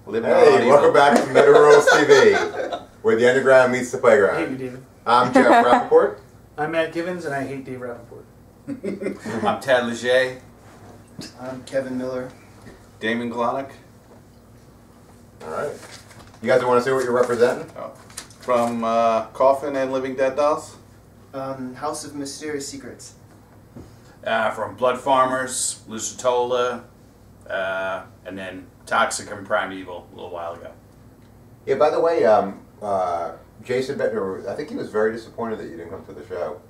Hey, welcome back to Metal Rules TV, where the underground meets the playground. I hate you, David. I'm Jeff Rappaport. I'm Matt Givens, and I hate Dave Rappaport. I'm Tad Leger. I'm Kevin Miller. Damien Glonek. Alright. You guys want to say what you're representing? Oh. From Coffin and Living Dead Dolls. House of Mysterious Secrets. From Blood Farmers, Lusitola, and then Toxic and Primeval a little while ago. Yeah, by the way, Jason Bettner, I think he was very disappointed that you didn't come to the show.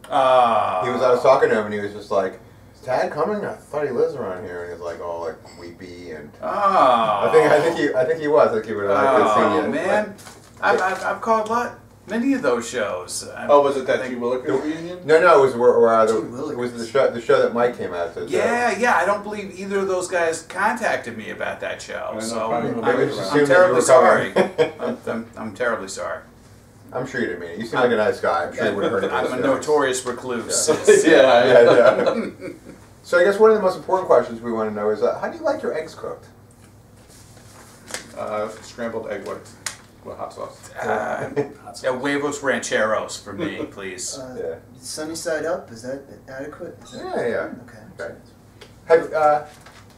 I was talking to him and he was just like, is Tad coming? I thought he lives around here. And he's like all like weepy and I think he was. I think he would like to see you. Oh man, I've called many of those shows. Was it that G. Willikers reunion? No, it was it was the show that Mike came out to. Yeah, I don't believe either of those guys contacted me about that show. So I'm terribly sorry. I'm terribly sorry. I'm sure you didn't mean it. You seem like a nice guy. I'm sure you would have heard of I'm a notorious recluse. Yeah. Yeah. So I guess one of the most important questions we want to know is, how do you like your eggs cooked? Scrambled egg whites with hot sauce. Huevos rancheros for me, please. Sunny side up, is that adequate? Yeah. Okay.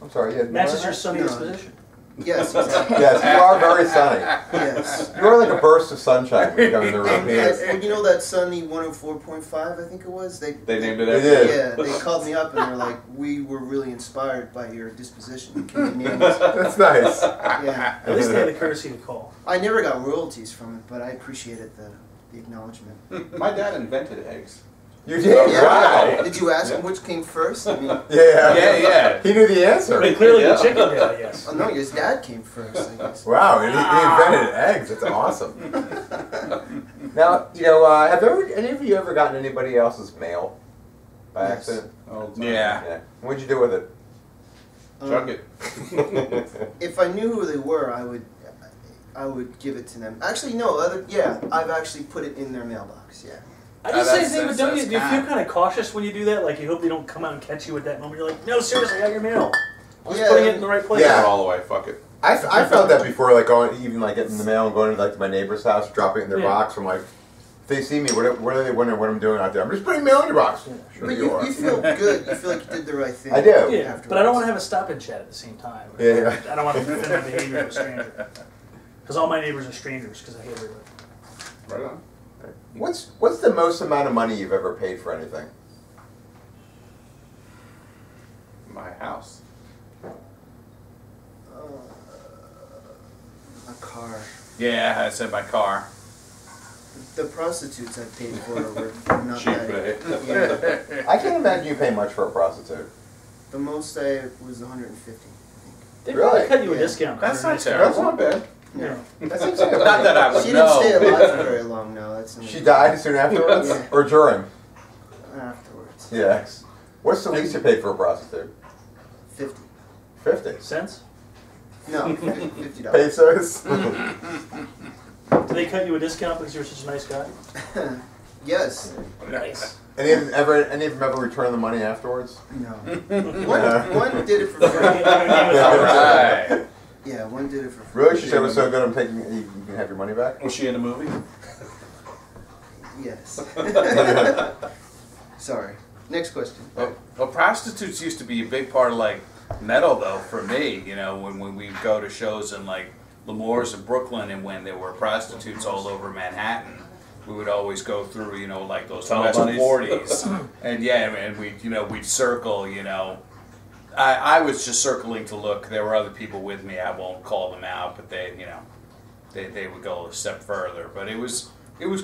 I'm sorry. Yeah. Matches your sunny disposition. Yes, exactly. Yes, you are very sunny. Yes. You are like a burst of sunshine when you come in the room. And you know that sunny 104.5, I think it was? They named it They after did. Yeah, they called me up and they're like, we were really inspired by your disposition. Can you name us? That's nice. Yeah. At least they had the courtesy to call. I never got royalties from it, but I appreciated the acknowledgement. My dad invented eggs. You did? Yeah. Wow. Did you ask him which came first? I mean, Yeah. He knew the answer. I mean, clearly the chicken did, I guess. oh no, his dad came first, I guess. Wow, he invented eggs. That's awesome. Now, have any of you ever gotten anybody else's mail by accident? Oh, Yeah. What'd you do with it? Chuck it. If I knew who they were, I would give it to them. Actually, no. I've actually put it in their mailbox. Yeah. I just say the same, but do you feel kind of cautious when you do that? Like you hope they don't come out and catch you at that moment. You're like, no, seriously, I got your mail. I'm just putting it in the right place. Yeah. All the way. Fuck it. I felt that before, like getting the mail and going to my neighbor's house, dropping it in their box. I'm like, if they see me, what are they wondering what I'm doing out there? I'm just putting mail in your box. Sure But you feel good. You feel like you did the right thing. I do. Yeah, afterwards. but I don't want to have a stop and chat at the same time. Yeah. I don't want to defend my behavior to a stranger. Because all my neighbors are strangers, because I hate everybody. Right on. What's the most amount of money you've ever paid for anything? My house. A car. Yeah, I said my car. The prostitutes I paid for were not Cheap, that. eh? Yeah. I can't imagine you pay much for a prostitute. The most I was 150. They Really? probably cut you a Yeah. discount. That's not That's terrible. not bad. No. That seems like Not that I would She didn't know. stay alive for very long. No, that's She died soon afterwards, Yeah. or during. afterwards. Yeah. What's the least you paid for a prostitute? 50. 50 Cents? No, $50. pesos. Do they cut you a discount because you're such a nice guy? Yes. Nice. Any of them ever returned the money afterwards? No. One did it for free. Alright. Yeah, one did it for free. Really? She said it was so good. You can have your money back. Was she in the movie? Yes. Sorry. Next question. Well, prostitutes used to be a big part of like metal, though. For me, when we go to shows in like Lemore's in Brooklyn, and when there were prostitutes all over Manhattan, we would always go through, like those West 40s, and we'd circle, I was just circling to look. There were other people with me. I won't call them out, but they would go a step further. But it was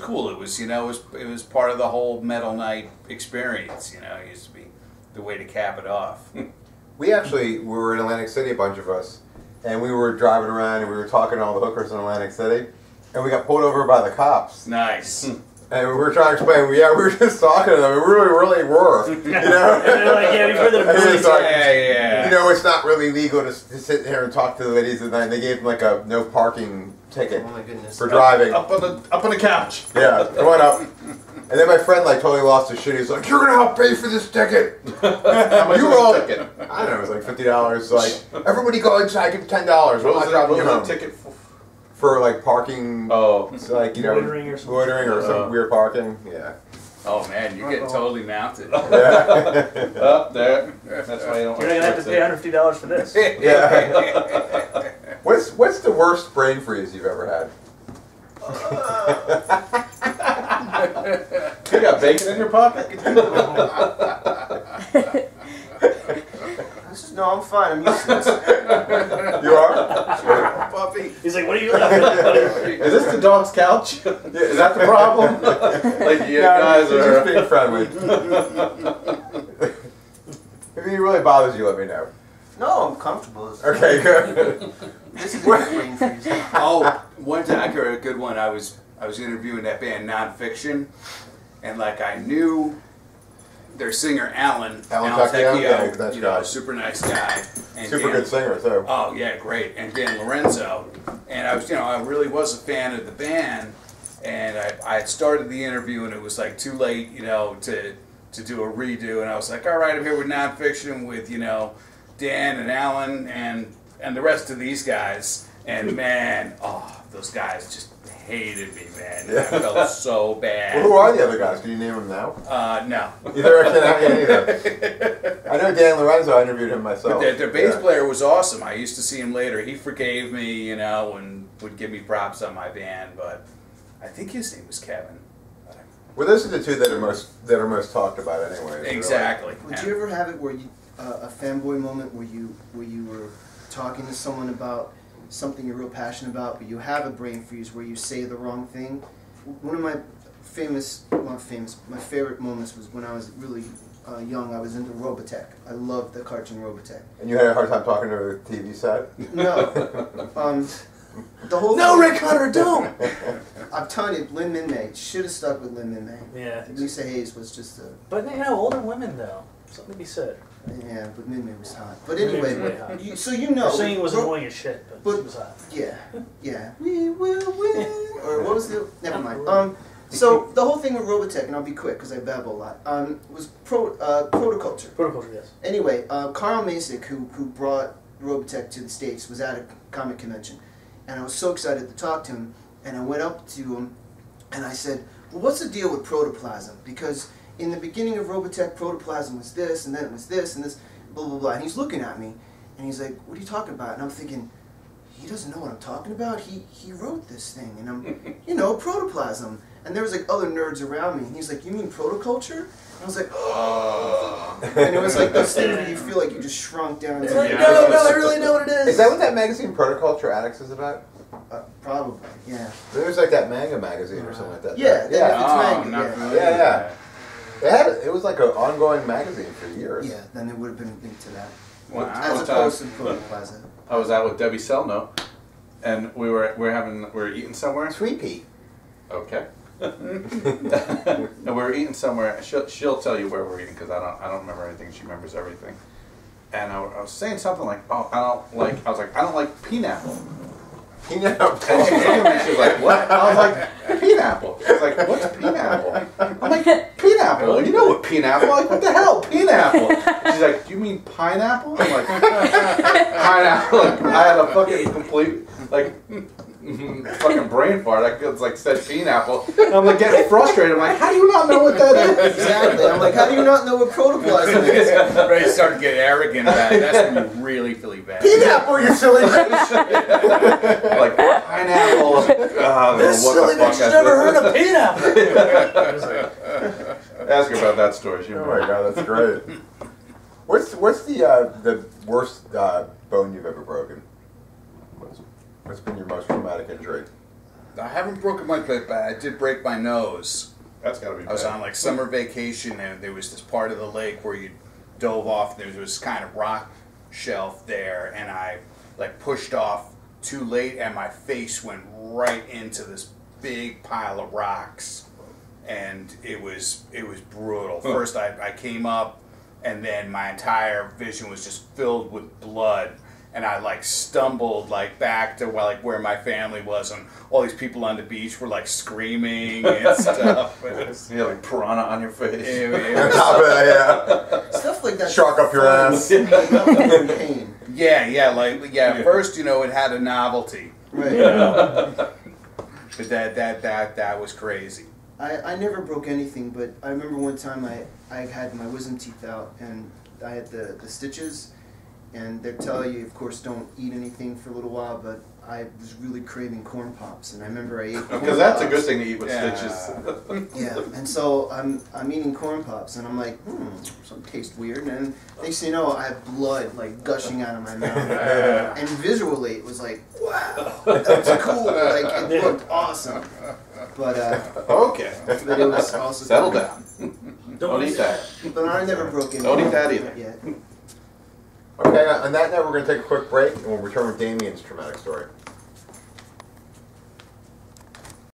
cool. It was part of the whole metal night experience. It used to be the way to cap it off. We were in Atlantic City, a bunch of us, and we were driving around and we were talking to all the hookers in Atlantic City, and we got pulled over by the cops. Nice. And we were trying to explain, we were just talking to them. We really were. And they're like, yeah, we've heard that. Yeah. It's not really legal to sit here and talk to the ladies at night. And they gave them like a no parking ticket Oh my goodness. for driving. Up on the couch. Yeah, come on up. And then my friend like totally lost his shit. He's like, "You're gonna help pay for this ticket." How much You was were all, the ticket? I don't know, it was like $50. Like, everybody go inside, give $10. We're not dropping you home. What was the ticket for? For like parking, like, you know, loitering or some weird parking. Yeah. Oh man, you get totally mounted. Yeah. Up there. That's why you don't. You're not gonna have to pay $150 for this. Yeah. What's the worst brain freeze you've ever had? You got bacon in your pocket? No, I'm fine. I'm used to this. You are? Puppy. He's like, what are you laughing at, buddy? Is this the dog's couch? Is that the problem? Like you guys He's are just being friendly. If he really bothers you, let me know. No, I'm comfortable. Okay, good. This is a good brain freeze. Oh, one time, I heard a good one. I was interviewing that band Nonfiction, and like I knew their singer Alan Tecchio, yeah, that's you know, right. super nice guy, and Super good singer too. Oh yeah, great, and Dan Lorenzo, and I was, you know, I really was a fan of the band, and I had started the interview and it was like too late, you know, to do a redo, and I was like, all right, I'm here with Nonfiction with, you know, Dan and Alan and the rest of these guys, and man, oh, those guys just hated me, man. Yeah. I felt so bad. Well, who are the other guys? Can you name them now? No. Either I can't either. I know Dan Lorenzo. I interviewed him myself. But their bass player was awesome. I used to see him later. He forgave me, you know, and would give me props on my band. But I think his name was Kevin. Well, those are the two that are most talked about, anyway. Exactly. Would you ever have it where you a fanboy moment where you were talking to someone about something you're real passionate about, but you have a brain freeze where you say the wrong thing? One of my my favorite moments was when I was really young. I was into Robotech. I loved the cartoon Robotech. And you had a hard time talking to the TV set? No. The whole No, thing, Rick Hunter, don't! I'm telling you, Lin Min-May should have stuck with Lin Min-May. Yeah. Lisa Hayes was just a... But, you know, older women, though. Something to be said. Yeah, but Min-May was hot. But Min-May was anyway, really hot. so you know... Her singing was annoying as shit, but she was hot. Yeah, yeah. We will win. Or what was the... Never mind. So the whole thing with Robotech, and I'll be quick because I babble a lot, was protoculture. Protoculture, yes. Anyway, Carl Masick, who brought Robotech to the States, was at a comic convention. And I was so excited to talk to him, and I went up to him, and I said, well, what's the deal with protoplasm? Because in the beginning of Robotech, protoplasm was this, and then it was this, and this, blah, blah, blah. And he's looking at me, and he's like, what are you talking about? And I'm thinking, he doesn't know what I'm talking about. He wrote this thing, and I'm, you know, protoplasm. And there was like other nerds around me, and he's like, you mean protoculture? And I was like, oh. And it was like those things where you feel like you just shrunk down. It's like, no, I really know what it is. Is that what that magazine Protoculture Addicts is about? Probably, yeah. There was like that manga magazine or something like that. Yeah, yeah. it's manga, Yeah. It was like an ongoing magazine for years. Yeah, then it would have been linked to that. Well, As opposed to protoplasm. I was out with Debbie Selno, and we were eating somewhere. Sweet pea. Okay. And we were eating somewhere. She'll tell you where we're eating because I don't remember anything. She remembers everything. And I was saying something like, I don't like pineapple. Pineapple. And she was looking at me, she was like, what? I was like, pineapple. She was like, what's pineapple? I'm like, pineapple. Well, you know what pineapple? I'm like, what the hell, pineapple? She's like, do you mean pineapple? I'm like, pineapple. Like, I had a fucking complete, like, fucking brain fart. I could like said pineapple. And I'm like getting frustrated. I'm like, how do you not know what that is? Exactly. I'm like, how do you not know what protoplasm is? Ready to start to get arrogant about it. That's when you really feel bad. Pineapple, you silly bitch. Like pineapple. This what silly the fuck bitch has never heard of pineapple. Ask her about that story. She Oh my god, that's great. What's the worst bone you've ever broken? What's been your most traumatic injury? I haven't broken my hip, but I did break my nose. That's gotta be bad. I was on like summer vacation, and there was this part of the lake where you dove off. There was this kind of rock shelf there, and I like pushed off too late, and my face went right into this big pile of rocks, and it was brutal. First, I came up, and then my entire vision was just filled with blood. and I like stumbled like back to where my family was, and all these people on the beach were like screaming and stuff. You have like piranha on your face. On top of that, yeah. Stuff like that. Shark up your ass. Pain. Yeah. First, you know, it had a novelty. Right. But that was crazy. I never broke anything, but I remember one time I had my wisdom teeth out and I had the stitches, and they're telling you, of course, don't eat anything for a little while, but I was really craving corn pops, and I remember I ate corn pops. Because that's a good thing to eat with stitches. Yeah, and so I'm eating corn pops, and I'm like, some taste weird, and next thing you know, I have blood like gushing out of my mouth, and visually it was like, wow, that's cool, like it looked awesome, but okay, but it was also settle down. Don't eat that. But I never broke anything. Don't eat that either. Yeah. Okay, on that note, we're going to take a quick break, and we'll return with Damien's traumatic story.